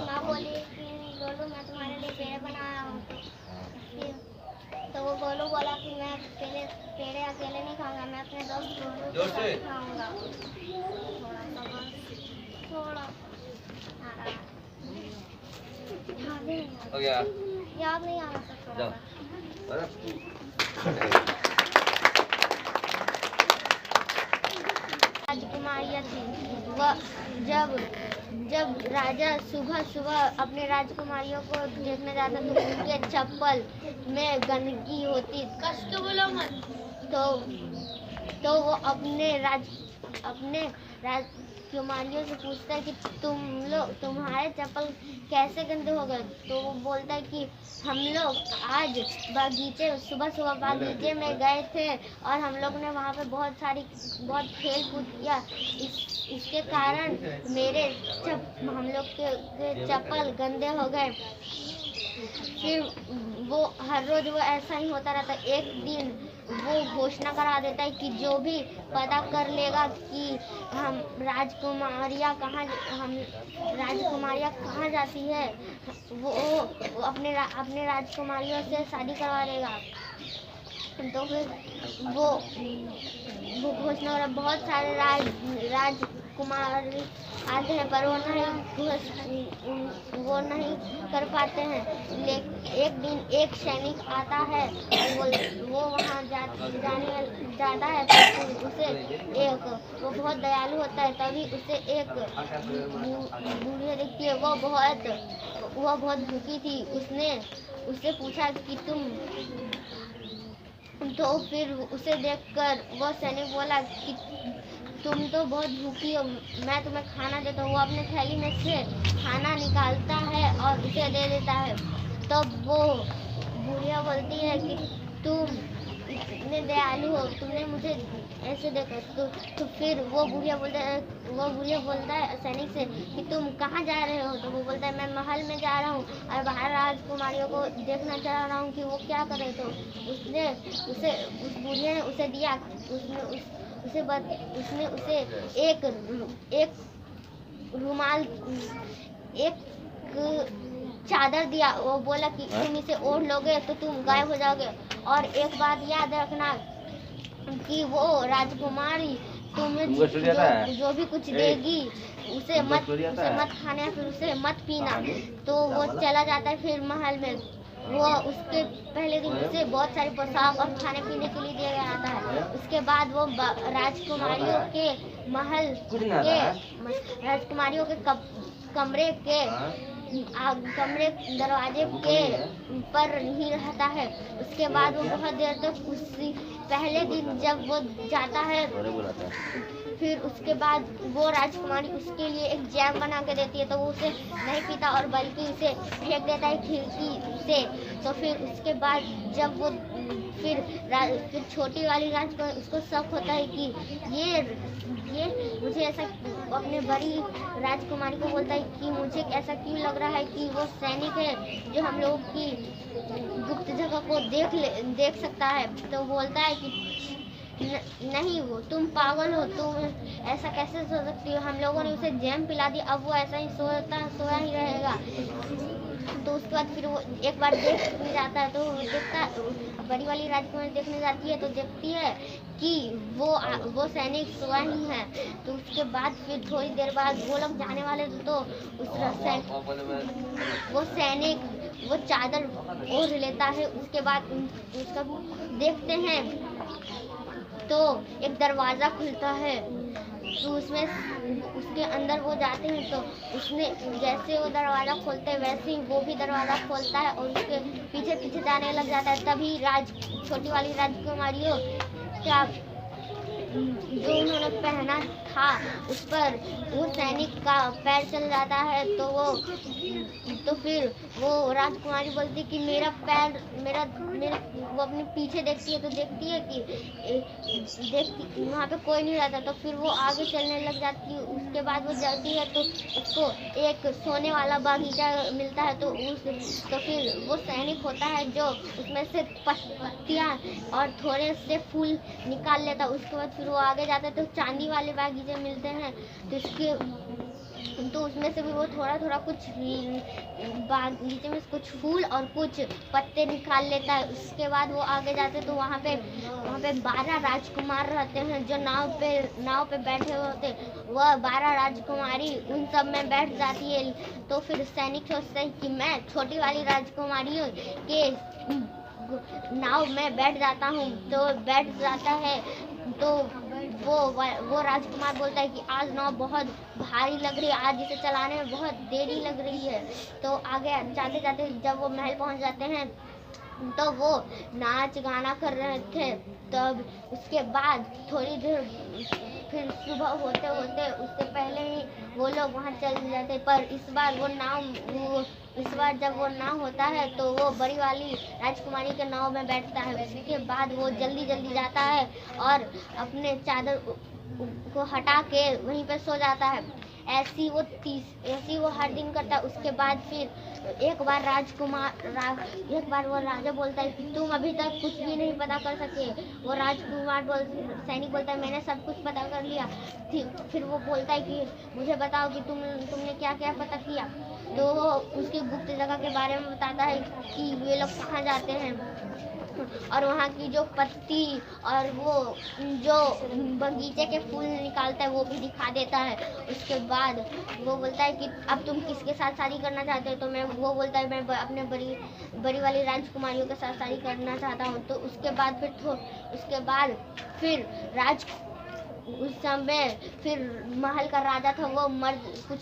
माँ बोली कि गोलू मैं तुम्हारे लिए पेड़ बनाया हूँ। तो वो गोलू बोला कि मैं पेड़े अकेले नहीं खाऊंगा, मैं अपने दोस्त गोलू के साथ खाऊंगा। थोड़ा हो गया, याद नहीं आ रहा। राजकुमारियाँ थी। वह जब राजा सुबह सुबह अपने राजकुमारियों को देखने जाता तो उनके चप्पल में गंदगी होती। कस के बोलो मत। तो वो अपने अपने राजकुमारियों से पूछता है कि तुम्हारे चप्पल कैसे गंदे हो गए। तो वो बोलता है कि हम लोग आज सुबह सुबह बागीचे में गए थे और हम लोग ने वहाँ पे बहुत खेल कूद किया। इसके कारण हम लोग के चप्पल गंदे हो गए। फिर वो हर रोज वो ऐसा ही होता रहता है। एक दिन वो घोषणा करा देता है कि जो भी पता कर लेगा कि राजकुमारियाँ कहाँ जाती है, वो अपने राजकुमारियों से शादी करवा देगा। तो फिर वो घोषणा हो रहा, बहुत सारे राजकुमार आते हैं पर वो नहीं कर पाते हैं। लेकिन एक दिन एक सैनिक आता है और वो वहाँ जाता है। फिर उसे वो बहुत दयालु होता है। तभी उसे एक बूढ़ी दिखती है। वो बहुत भूखी थी। उससे पूछा कि तो फिर उसे देखकर वो सैनिक बोला कि तुम तो बहुत भूखी हो, मैं तुम्हें खाना देता हूँ। वो अपने थैली में से खाना निकालता है और उसे दे देता है। तब वो बुढ़िया बोलती है कि तुम इतने दयालु हो, तुमने मुझे ऐसे देखा। तो फिर वो बुढ़िया बोलता है सैनिक से कि तुम कहाँ जा रहे हो। तो वो बोलता है मैं महल में जा रहा हूँ और बाहर राजकुमारियों को देखना चाह रहा हूँ कि वो क्या कर रहे। तो उस बुढ़िया ने उसे दिया। उसने उसे एक रुमाल, एक चादर दिया। वो बोला कि तुम इसे ओढ़ लोगे तो तुम गायब हो जाओगे। और एक बात याद रखना कि वो राजकुमारी तुम्हें जो भी कुछ देगी उसे मत खाना, फिर उसे मत पीना। तो वो चला जाता है। फिर महल में वो उसके पहले दिन उसे बहुत सारे पोशाक और खाने पीने के लिए दिया जाता है। उसके बाद वो राजकुमारियों के कमरे दरवाजे के पर नहीं रहता है। उसके बाद वो बहुत देर तक पहले दिन जब वो जाता है, फिर उसके बाद वो राजकुमारी उसके लिए एक जैम बना के देती है। तो वो उसे नहीं पीता और बल्कि उसे फेंक देता है खिड़की से। तो फिर उसके बाद जब वो फिर छोटी वाली राजकुमारी, उसको शक होता है कि ये मुझे ऐसा, अपने बड़ी राजकुमारी को बोलता है कि मुझे ऐसा क्यों लग रहा है कि वो सैनिक है जो हम लोगों की गुप्त जगह को देख सकता है। तो बोलता है कि नहीं, वो तुम पागल हो, तुम ऐसा कैसे सो सकती हो। हम लोगों ने उसे जैम पिला दी, अब वो ऐसा ही सोया ही रहेगा। तो उसके बाद फिर वो एक बार देखने जाता है। तो बड़ी वाली राजकुमारी देखने जाती है तो देखती है कि वो सैनिक सोया ही है। तो उसके बाद फिर थोड़ी देर बाद वो लोग जाने वाले तो वो सैनिक वो चादर ओढ़ लेता है। उसके बाद उसका देखते हैं तो एक दरवाज़ा खुलता है। तो उसके अंदर वो जाते हैं। तो उसने जैसे वो दरवाज़ा खोलते हैं वैसे ही वो भी दरवाज़ा खोलता है और उसके पीछे पीछे जाने लग जाता है। तभी छोटी वाली राजकुमारियों क्या जो उन्होंने पहना था उस पर वो सैनिक का पैर चल जाता है। तो फिर वो राजकुमारी बोलती कि मेरा पैर वो अपने पीछे देखती है तो देखती है कि वहाँ पे कोई नहीं रहता। तो फिर वो आगे चलने लग जाती है। उसके बाद वो जाती है तो उसको एक सोने वाला बागीचा मिलता है। तो फिर वो सैनिक होता है जो उसमें से पत्तियाँ और थोड़े से फूल निकाल लेता है। उसके बाद फिर वो आगे जाता है तो चांदी वाले बागीचे मिलते हैं। तो उसमें से भी वो थोड़ा कुछ बागीचे में कुछ फूल और कुछ पत्ते निकाल लेता है। उसके बाद वो आगे जाते तो वहाँ पे 12 राजकुमार रहते हैं जो नाव पे बैठे हुए होते। वह 12 राजकुमारी उन सब में बैठ जाती है। तो फिर सैनिक सोचते हैं कि मैं छोटी वाली राजकुमारियों के नाव में बैठ जाता हूँ। तो बैठ जाता है तो वो राजकुमार बोलता है कि आज नाव बहुत भारी लग रही है, आज इसे चलाने में बहुत देरी लग रही है। तो आगे जाते जाते जब वो महल पहुंच जाते हैं तो वो नाच गाना कर रहे थे। तब उसके बाद थोड़ी देर फिर सुबह होते होते उससे पहले ही वो लोग वहाँ चल जाते। पर इस बार इस बार जब वो नाव होता है तो वो बड़ी वाली राजकुमारी के नाव में बैठता है। उसके बाद वो जल्दी जल्दी जाता है और अपने चादर को हटा के वहीं पे सो जाता है। ऐसी वो हर दिन करता है। उसके बाद फिर एक बार वो राजा बोलता है कि तुम अभी तक कुछ भी नहीं पता कर सके। वो सैनिक बोलता है मैंने सब कुछ पता कर लिया। फिर वो बोलता है कि मुझे बताओ कि तुमने क्या क्या पता किया। तो वो उसकी गुप्त जगह के बारे में बताता है कि वे लोग कहाँ जाते हैं और वहाँ की जो पत्ती और वो जो बगीचे के फूल निकालता है वो भी दिखा देता है। उसके बाद वो बोलता है कि अब तुम किसके साथ शादी करना चाहते हो। तो वो बोलता है मैं अपने बड़ी वाली राजकुमारियों के साथ शादी करना चाहता हूँ। तो उसके बाद फिर उस समय फिर महल का राजा था वो कुछ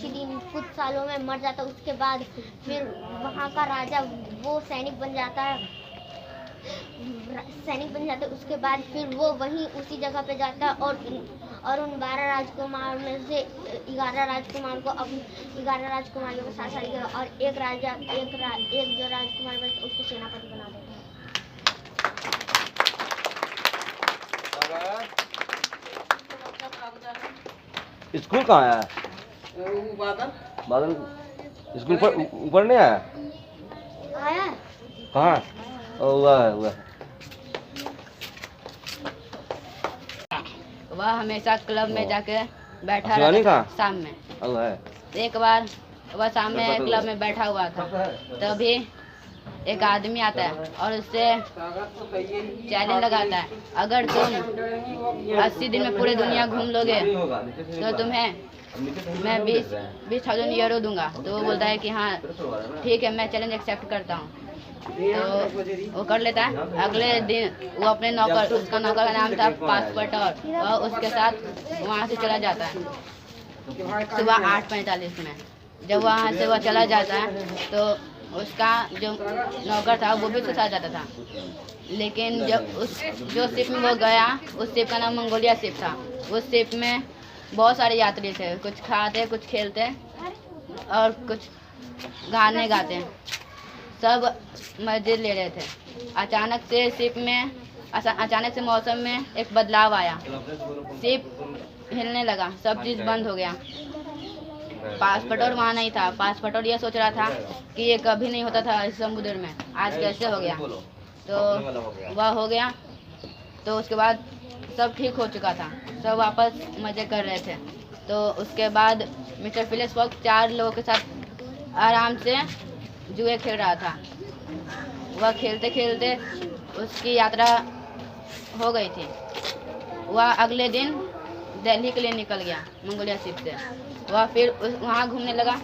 सालों में मर जाता। उसके बाद फिर वहाँ का राजा वो सैनिक बन जाता है। उसके बाद फिर वो वहीं उसी जगह पे जाता है और उन 12 राजकुमार में से 11 राजकुमार को अपनी 11 राजकुमारियों के साथ शादी किया और एक जो राजकुमार बचा उसको सेनापति बना देता है। स्कूल कहाँ है? बादल स्कूल पर ऊपर नहीं आया? आया कहाँ? हुआ है। वह हमेशा क्लब में जाके बैठा शिवानी रहता था कहाँ? शाम में। हुआ है। एक बार वह शाम में क्लब में बैठा हुआ था, तभी एक आदमी आता है और उससे चैलेंज लगाता है, अगर तुम 80 दिन में पूरे दुनिया घूम लोगे तो तुम्हें मैं 20,000 यूरो दूंगा। तो वो बोलता है कि हाँ ठीक है, मैं चैलेंज एक्सेप्ट करता हूँ। तो वो कर लेता है। अगले दिन वो अपने उसका नौकर का नाम था पासपोर्ट, और वह उसके साथ वहाँ से चला जाता है सुबह 8:45 में। जब वहाँ से वह चला जाता है तो उसका जो नौकर था वो भी उसके साथ जाता था। लेकिन जब जो शिप में वो गया, उस शिप का नाम मंगोलिया शिप था। उस शिप में बहुत सारे यात्री थे, कुछ खाते कुछ खेलते और कुछ गाने गाते, सब मजे ले रहे थे। अचानक से मौसम में एक बदलाव आया, शिप हिलने लगा, सब चीज़ बंद हो गया। पासपोर्ट वहाँ नहीं था। पासपोर्ट ये सोच रहा था कि ये कभी नहीं होता था इस समुद्र में, आज कैसे हो गया। तो वह हो गया। तो उसके बाद सब ठीक हो चुका था, सब वापस मज़े कर रहे थे। तो उसके बाद मिस्टर फिलिप्स फॉग 4 लोगों के साथ आराम से जुए खेल रहा था। वह खेलते खेलते उसकी यात्रा हो गई थी। वह अगले दिन दिल्ली के लिए निकल गया मंगोलिया शिप से। वह फिर वहाँ घूमने लगा।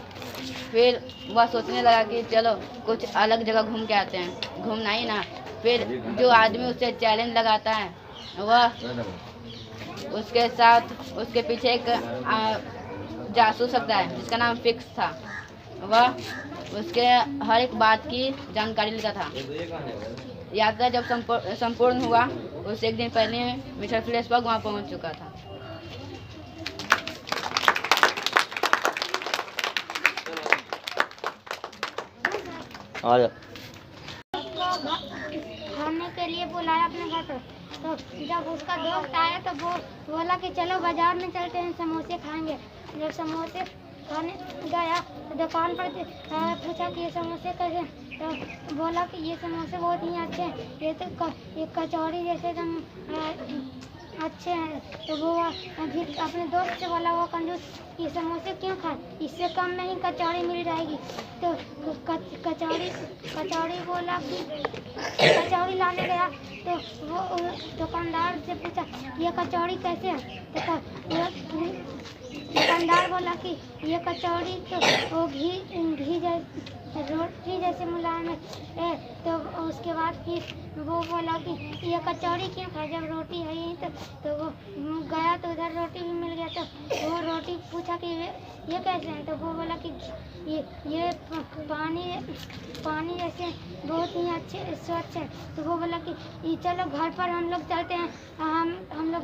फिर वह सोचने लगा कि चलो कुछ अलग जगह घूम के आते हैं, घूमना ही ना। फिर जो आदमी उससे चैलेंज लगाता है वह उसके साथ उसके पीछे एक जासूस सकता है जिसका नाम फिक्स था। वह उसके हर एक बात की जानकारी लेता था। यात्रा जब संपूर्ण हुआ, उससे एक दिन पहले मिस्टर फिलिप्स फॉग वहाँ पहुँच चुका था। खाने के लिए बुलाया अपने घर पर। तो जब उसका दोस्त आया तो वो बोला कि चलो बाजार में चलते हैं, समोसे खाएंगे। जब समोसे खाने गया तो दुकान पर पूछा कि ये समोसे कैसे, तो बोला कि ये समोसे बहुत ही अच्छे हैं, ये तो ये कचौड़ी जैसे एकदम अच्छे हैं। तो वो फिर अपने दोस्त से बोला, वो कंजूस, ये समोसे क्यों खाए, इससे कम में ही कचौड़ी मिल जाएगी। तो कचौड़ी बोला कि कचौड़ी लाने गया तो वो दुकानदार से पूछा ये कचौड़ी कैसे है। तो दुकानदार बोला कि ये कचौड़ी तो वो घी रोटी जैसे मुलायम है। तो उसके बाद फिर वो बोला कि ये कचौड़ी क्यों खाए, जब रोटी है यही तो वो गया तो उधर रोटी भी मिल गया। तो वो रोटी पूछा कि ये कैसे हैं, तो वो बोला कि ये पानी जैसे बहुत ही अच्छे स्वच्छ है। तो वो बोला कि चलो घर पर हम लोग चलते हैं, हम लोग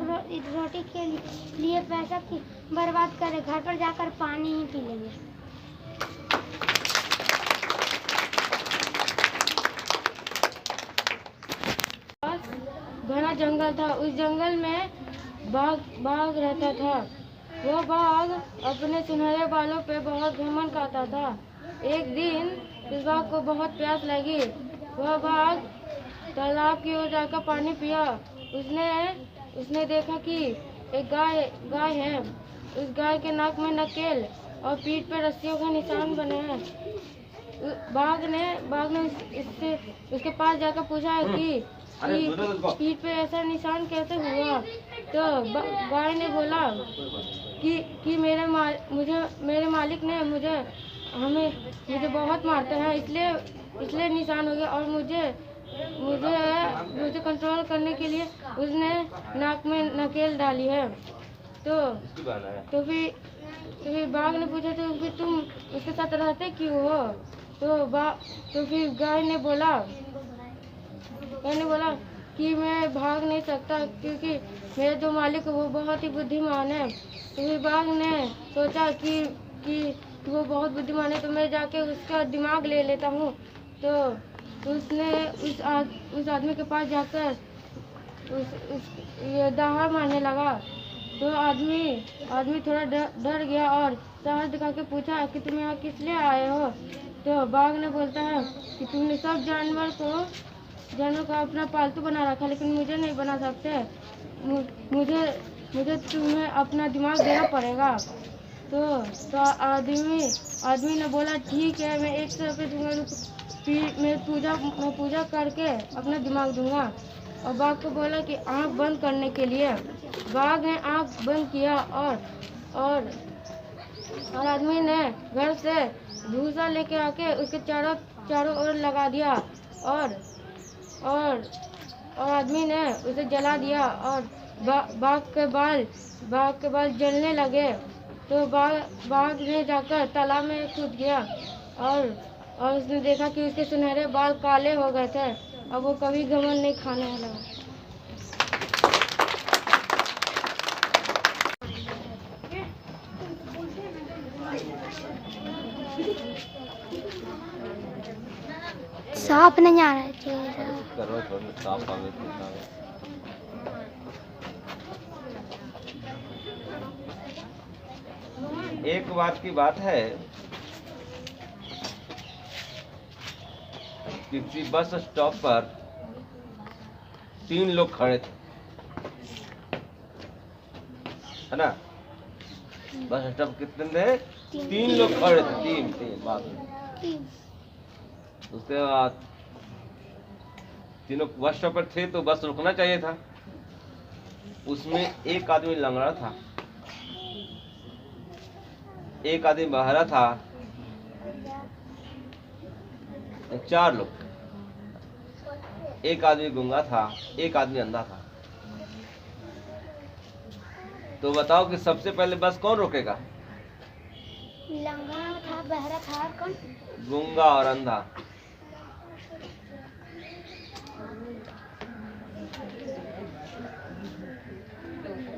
रोटी के लिए पैसा की बर्बाद करें, घर पर जाकर पानी ही पी लेंगे। घना जंगल था, उस जंगल में बाघ रहता था। वो बाघ अपने सुनहरे बालों पे बहुत घमंड करता था। एक दिन इस बाघ को बहुत प्यास लगी। वह बाघ तालाब की ओर जाकर पानी पिया। उसने देखा कि एक गाय है। उस गाय के नाक में नकेल और पीठ पे रस्सियों का निशान बने हैं। बाघ ने उसके पास जाकर पूछा कि पीठ पे ऐसा निशान कैसे हुआ। तो गाय ने बोला कि मेरे मालिक ने मुझे बहुत मारते हैं, इसलिए निशान हो गया। और मुझे कंट्रोल करने के लिए उसने नाक में नकेल डाली है। तो फिर बाघ ने पूछा तो फिर तुम उसके साथ रहते क्यों हो। तो फिर गाय ने बोला कि मैं भाग नहीं सकता क्योंकि मेरे जो मालिक है वो बहुत ही बुद्धिमान है। तो फिर बाघ ने सोचा कि वो बहुत बुद्धिमान है, तो मैं जाके उसका दिमाग ले लेता हूँ। तो उसने उस आदमी के पास जाकर ये दहाड़ मारने लगा। तो आदमी थोड़ा डर गया और साहस दिखा के पूछा कि तुम यहाँ किस लिए आए हो। तो बाघ ने बोलता है कि तुमने सब जानवर को अपना पालतू बना रखा, लेकिन मुझे नहीं बना सकते। मुझे तुम्हें अपना दिमाग देना पड़ेगा। तो आदमी ने बोला ठीक है, मैं 100 रुपये दूंगा, मैं पूजा करके अपना दिमाग दूंगा। और बाघ को बोला कि आँख बंद करने के लिए। बाघ ने आँख बंद किया और आदमी ने घर से भूसा लेके आके उसके चारों ओर लगा दिया और आदमी ने उसे जला दिया और बाघ के बाल जलने लगे। तो बाघ ने जाकर तालाब में कूद गया और उसने देखा कि उसके सुनहरे बाल काले हो गए थे। अब वो कभी घमंड नहीं खाने वाला। सांप नहीं आ रहा है। एक बार की बात है, किसी बस स्टॉप पर 3 लोग खड़े थे, है ना। बस स्टॉप कितने थे? 3 लोग खड़े थे। तीन बात। उसके बाद तीनों बस स्टॉप पर थे तो बस रुकना चाहिए था। उसमें एक आदमी लंगड़ा था, एक आदमी बहरा था, 4 लोग। एक आदमी गूंगा था, एक आदमी अंधा था। तो बताओ कि सबसे पहले बस कौन रोकेगा? लंगड़ा था, बहरा था और कौन? गूंगा और अंधा।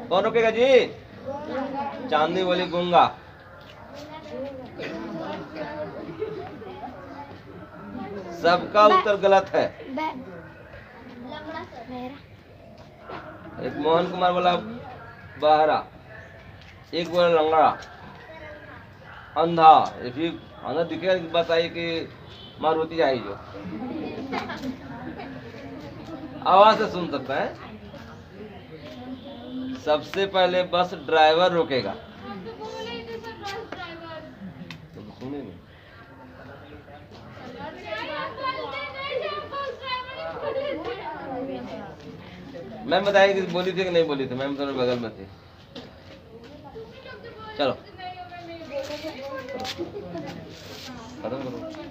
कौन रोकेगा जी? चांदनी बोली गूंगा। सबका उत्तर गलत है। एक मोहन कुमार बोला बहरा, एक बोला लंगड़ा, अंधा। अंधा दिखेगा बताइए कि मारुति आई जो आवाज से सुन सकता है। सबसे पहले बस ड्राइवर रोकेगा। तो सुने नहीं। मैम बताइए कि बोली थी कि नहीं बोली थी? मैम तुम्हारे बगल में थी। चलो खत्म करो।